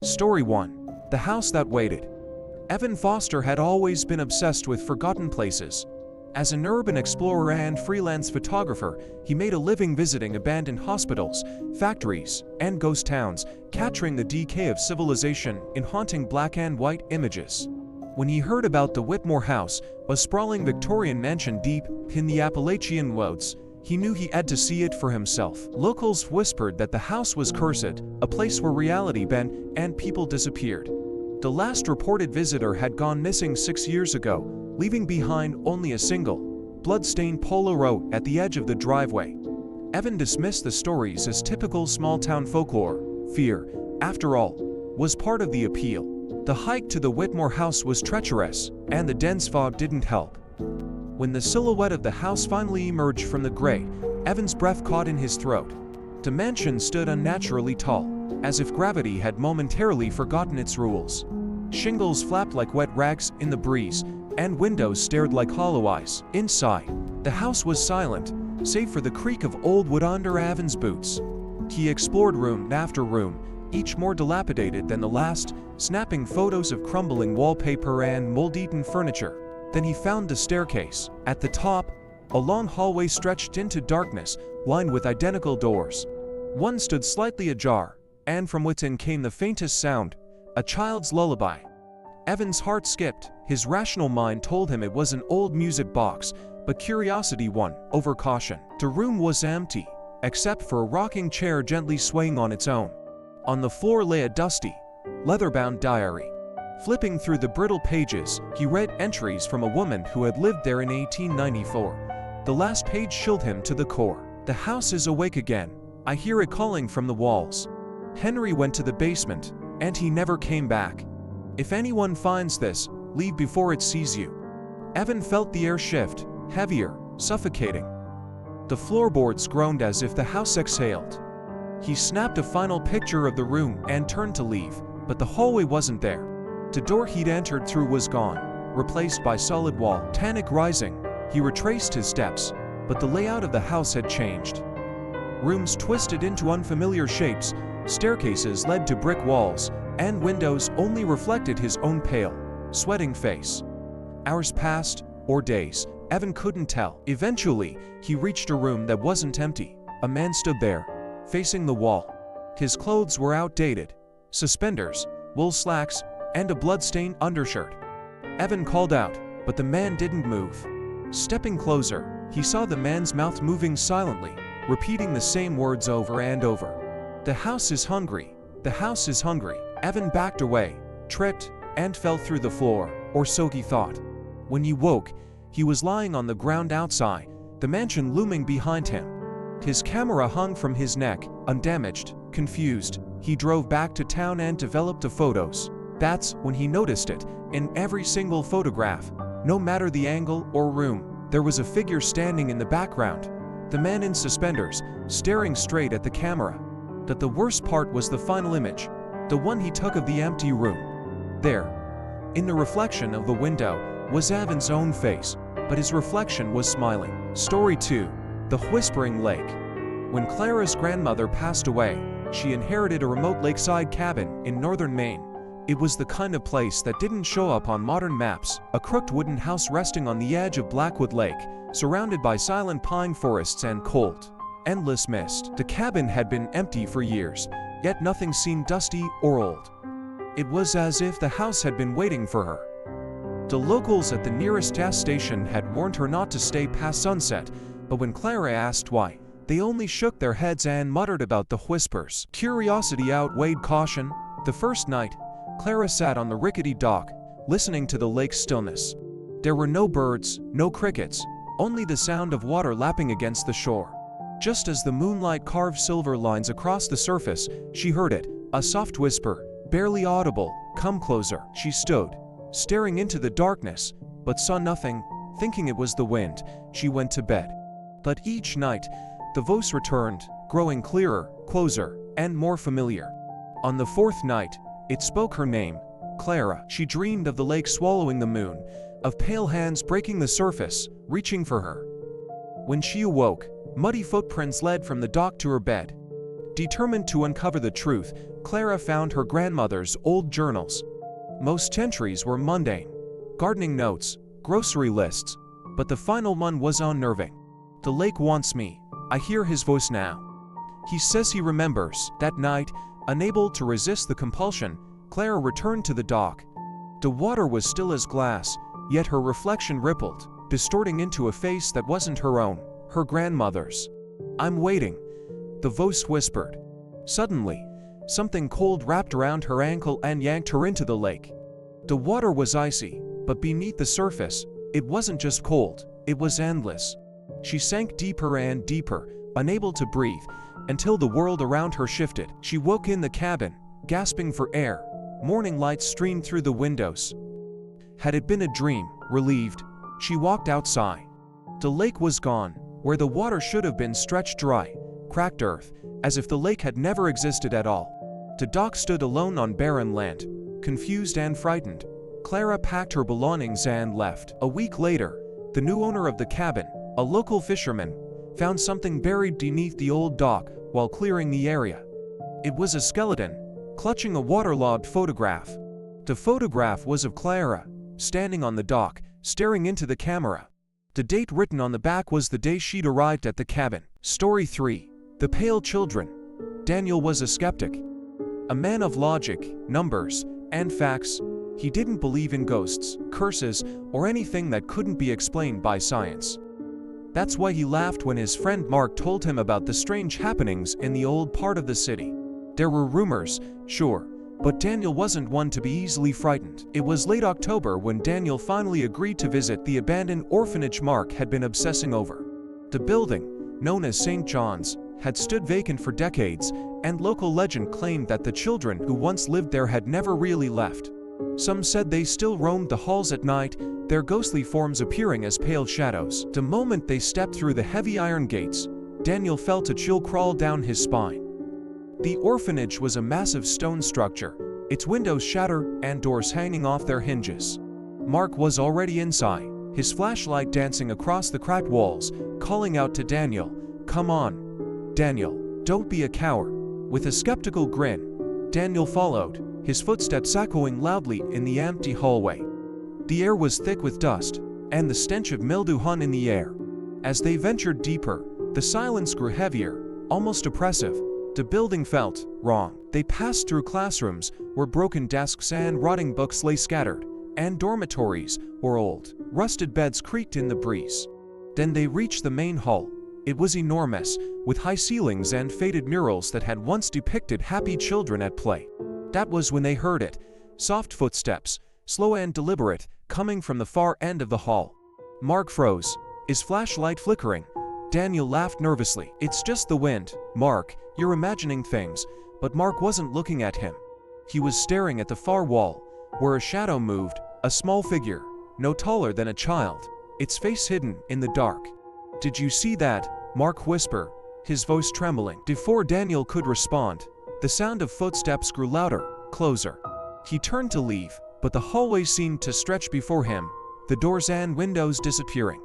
Story 1. The House That Waited. Evan Foster had always been obsessed with forgotten places. As an urban explorer and freelance photographer, he made a living visiting abandoned hospitals, factories, and ghost towns, capturing the decay of civilization in haunting black and white images. When he heard about the Whitmore House, a sprawling Victorian mansion deep in the Appalachian woods, he knew he had to see it for himself. Locals whispered that the house was cursed, a place where reality bent and people disappeared. The last reported visitor had gone missing 6 years ago, leaving behind only a single, blood-stained polo at the edge of the driveway. Evan dismissed the stories as typical small-town folklore. Fear, after all, was part of the appeal. The hike to the Whitmore house was treacherous, and the dense fog didn't help. When the silhouette of the house finally emerged from the gray, Evan's breath caught in his throat. The mansion stood unnaturally tall, as if gravity had momentarily forgotten its rules. Shingles flapped like wet rags in the breeze, and windows stared like hollow eyes. Inside, the house was silent, save for the creak of old wood under Evan's boots. He explored room after room, each more dilapidated than the last, snapping photos of crumbling wallpaper and mold-eaten furniture. Then he found the staircase. At the top, a long hallway stretched into darkness, lined with identical doors. One stood slightly ajar, and from within came the faintest sound, a child's lullaby. Evan's heart skipped. His rational mind told him it was an old music box, but curiosity won over caution. The room was empty, except for a rocking chair gently swaying on its own. On the floor lay a dusty, leather-bound diary. Flipping through the brittle pages, he read entries from a woman who had lived there in 1894. The last page chilled him to the core. "The house is awake again. I hear it calling from the walls. Henry went to the basement, and he never came back. If anyone finds this, leave before it sees you." Evan felt the air shift, heavier, suffocating. The floorboards groaned as if the house exhaled. He snapped a final picture of the room and turned to leave, but the hallway wasn't there. The door he'd entered through was gone, replaced by solid wall. Panic rising, he retraced his steps, but the layout of the house had changed. Rooms twisted into unfamiliar shapes, staircases led to brick walls, and windows only reflected his own pale, sweating face. Hours passed, or days, Evan couldn't tell. Eventually, he reached a room that wasn't empty. A man stood there, facing the wall. His clothes were outdated, suspenders, wool slacks, and a blood-stained undershirt. Evan called out, but the man didn't move. Stepping closer, he saw the man's mouth moving silently, repeating the same words over and over. "The house is hungry. The house is hungry." Evan backed away, tripped, and fell through the floor, or so he thought. When he woke, he was lying on the ground outside, the mansion looming behind him. His camera hung from his neck, undamaged. Confused, he drove back to town and developed the photos. That's when he noticed it. In every single photograph, no matter the angle or room, there was a figure standing in the background. The man in suspenders, staring straight at the camera. But the worst part was the final image, the one he took of the empty room. There, in the reflection of the window, was Evan's own face, but his reflection was smiling. Story 2. The Whispering Lake. When Clara's grandmother passed away, she inherited a remote lakeside cabin in northern Maine. It was the kind of place that didn't show up on modern maps, a crooked wooden house resting on the edge of Blackwood Lake, surrounded by silent pine forests and cold, endless mist. The cabin had been empty for years, yet nothing seemed dusty or old. It was as if the house had been waiting for her. The locals at the nearest gas station had warned her not to stay past sunset, but when Clara asked why, they only shook their heads and muttered about the whispers. Curiosity outweighed caution. The first night, Clara sat on the rickety dock, listening to the lake's stillness. There were no birds, no crickets, only the sound of water lapping against the shore. Just as the moonlight carved silver lines across the surface, she heard it, a soft whisper, barely audible, "Come closer." She stood, staring into the darkness, but saw nothing. Thinking it was the wind, she went to bed. But each night, the voice returned, growing clearer, closer, and more familiar. On the fourth night, it spoke her name, Clara. She dreamed of the lake swallowing the moon, of pale hands breaking the surface, reaching for her. When she awoke, muddy footprints led from the dock to her bed. Determined to uncover the truth, Clara found her grandmother's old journals. Most entries were mundane: gardening notes, grocery lists, but the final one was unnerving. "The lake wants me. I hear his voice now." He says he remembers. That night, unable to resist the compulsion, Clara returned to the dock. The water was still as glass, yet her reflection rippled, distorting into a face that wasn't her own, her grandmother's. "I'm waiting," the voice whispered. Suddenly, something cold wrapped around her ankle and yanked her into the lake. The water was icy, but beneath the surface, it wasn't just cold, it was endless. She sank deeper and deeper, unable to breathe, until the world around her shifted. She woke in the cabin, gasping for air. Morning light streamed through the windows. Had it been a dream? Relieved, she walked outside. The lake was gone. Where the water should have been stretched dry, cracked earth, as if the lake had never existed at all. The dock stood alone on barren land. Confused and frightened, Clara packed her belongings and left. A week later, the new owner of the cabin, a local fisherman, found something buried beneath the old dock while clearing the area. It was a skeleton, clutching a waterlogged photograph. The photograph was of Clara, standing on the dock, staring into the camera. The date written on the back was the day she'd arrived at the cabin. Story 3. The Pale Children. Daniel was a skeptic. A man of logic, numbers, and facts. He didn't believe in ghosts, curses, or anything that couldn't be explained by science. That's why he laughed when his friend Mark told him about the strange happenings in the old part of the city. There were rumors, sure, but Daniel wasn't one to be easily frightened. It was late October when Daniel finally agreed to visit the abandoned orphanage Mark had been obsessing over. The building, known as St. John's, had stood vacant for decades, and local legend claimed that the children who once lived there had never really left. Some said they still roamed the halls at night, their ghostly forms appearing as pale shadows. The moment they stepped through the heavy iron gates, Daniel felt a chill crawl down his spine. The orphanage was a massive stone structure, its windows shattered and doors hanging off their hinges. Mark was already inside, his flashlight dancing across the cracked walls, calling out to Daniel, "Come on, Daniel, don't be a coward." With a skeptical grin, Daniel followed, his footsteps echoing loudly in the empty hallway. The air was thick with dust, and the stench of mildew hung in the air. As they ventured deeper, the silence grew heavier, almost oppressive. The building felt wrong. They passed through classrooms where broken desks and rotting books lay scattered, and dormitories where old, rusted beds creaked in the breeze. Then they reached the main hall. It was enormous, with high ceilings and faded murals that had once depicted happy children at play. That was when they heard it, soft footsteps, slow and deliberate, coming from the far end of the hall. Mark froze, his flashlight flickering. Daniel laughed nervously. "It's just the wind, Mark, you're imagining things." But Mark wasn't looking at him. He was staring at the far wall, where a shadow moved, a small figure, no taller than a child, its face hidden in the dark. "Did you see that?" Mark whispered, his voice trembling. Before Daniel could respond, the sound of footsteps grew louder, closer. He turned to leave, but the hallway seemed to stretch before him, the doors and windows disappearing.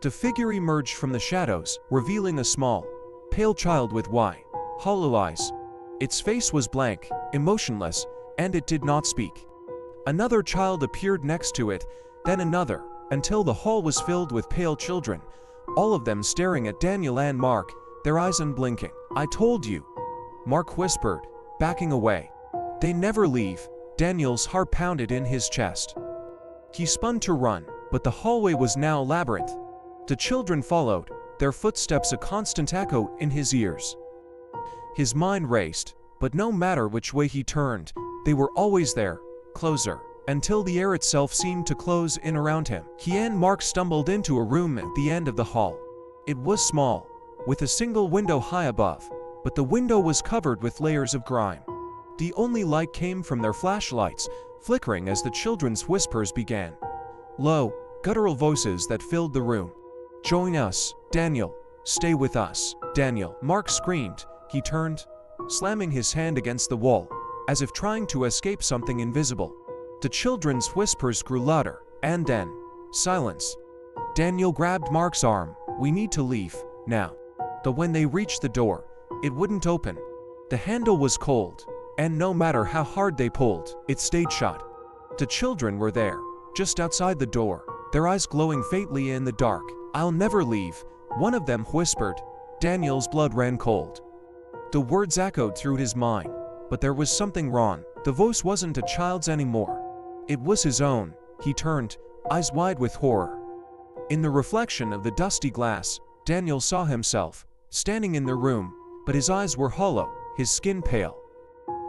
The figure emerged from the shadows, revealing a small, pale child with wide, hollow eyes. Its face was blank, emotionless, and it did not speak. Another child appeared next to it, then another, until the hall was filled with pale children, all of them staring at Daniel and Mark, their eyes unblinking. "I told you," Mark whispered, backing away. "They never leave." Daniel's heart pounded in his chest. He spun to run, but the hallway was now a labyrinth. The children followed, their footsteps a constant echo in his ears. His mind raced, but no matter which way he turned, they were always there, closer, until the air itself seemed to close in around him. He and Mark stumbled into a room at the end of the hall. It was small, with a single window high above, but the window was covered with layers of grime. The only light came from their flashlights, flickering as the children's whispers began. Low, guttural voices that filled the room. "Join us, Daniel. Stay with us, Daniel." Mark screamed. He turned, slamming his hand against the wall, as if trying to escape something invisible. The children's whispers grew louder, and then, silence. Daniel grabbed Mark's arm. "We need to leave, now." But when they reached the door, It wouldn't open. The handle was cold, and no matter how hard they pulled, it stayed shut. The children were there, just outside the door, their eyes glowing faintly in the dark. "I'll never leave," one of them whispered. Daniel's blood ran cold. The words echoed through his mind, but there was something wrong. The voice wasn't a child's anymore. It was his own. He turned, eyes wide with horror. In the reflection of the dusty glass, Daniel saw himself, standing in the room, but his eyes were hollow, his skin pale.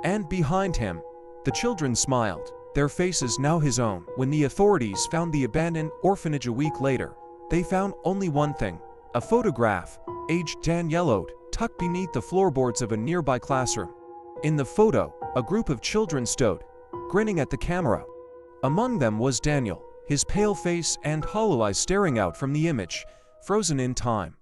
And behind him, the children smiled, their faces now his own. When the authorities found the abandoned orphanage a week later, they found only one thing: a photograph, aged tan yellowed, tucked beneath the floorboards of a nearby classroom. In the photo, a group of children stood, grinning at the camera. Among them was Daniel, his pale face and hollow eyes staring out from the image, frozen in time.